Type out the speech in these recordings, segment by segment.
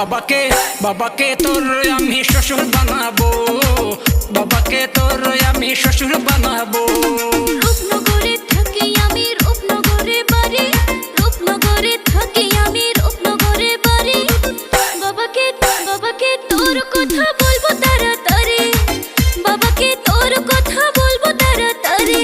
বাবাকে বাবাকে তোর আমি শ্বশুর বানাবো, বাবাকে তোর আমি শ্বশুর বানাবো। রূপনগরে থাকি আমি, রূপনগরে বাড়ি, রূপনগরে থাকি আমি, রূপনগরে বাড়ি। বাবাকে বাবাকে তোর কথা বলবো তাড়াতাড়ি, বাবাকে তোর কথা বলবো তাড়াতাড়ি।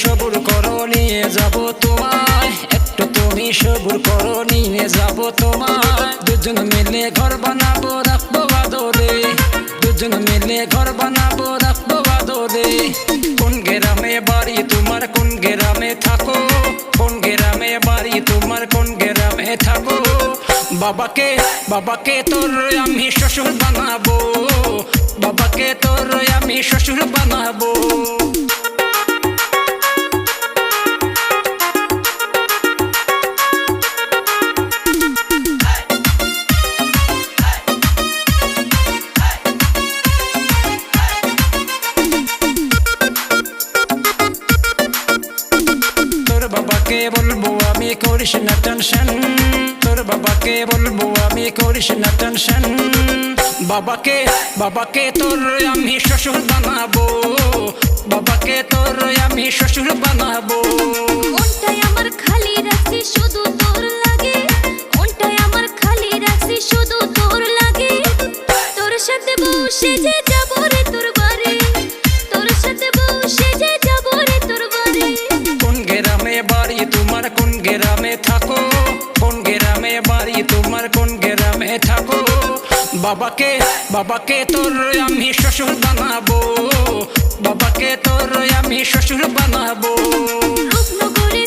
সবুর করো নিয়ে যাবো তোমায়, একটু তুমি সবুর করো নিয়ে যাবো তোমায়। দুজন মিলে ঘর বানাবো রাখবো আদরে, দুজন মিলে ঘর বানাবো রাখবো আদরে। কোন গ্রামে বাড়ি তোমার, কোন গ্রামে থাকো, কোন গ্রামে বাড়ি তোমার, কোন গ্রামে থাকো। বাবাকে বাবাকে তোর আমি শ্বশুর বানাবো, বাবাকে তোর আমি শ্বশুর বানাবো। বাবাকে বলবো আমি করিস না টেনশন, তোর বাবাকে বলবো আমি করিস না টেনশন। বাবাকে বাবাকে তোর আমি শ্বশুর বানাবো, বাবাকে তোর আমি শ্বশুর বানাবো। মনটাই আমার খালি রাখছি শুধু তোর লাগে, মনটাই আমার খালি রাখছি শুধু তোর লাগে। তোর সাথে বসে যে যাবো রে তোর বাড়ি, তোর সাথে বসে যে যাবো রে তোর বাড়ি। কোন গ্রামে বাড়ি তোমার, কোন গ্রামে থাকো, কোন গ্রামে বাড়ি তোমার, কোন গ্রামে থাকো। বাবাকে বাবাকে তোর আমি শ্বশুর বানাবো, বাবাকে তোর আমি শ্বশুর বানাবো। রূপনগরে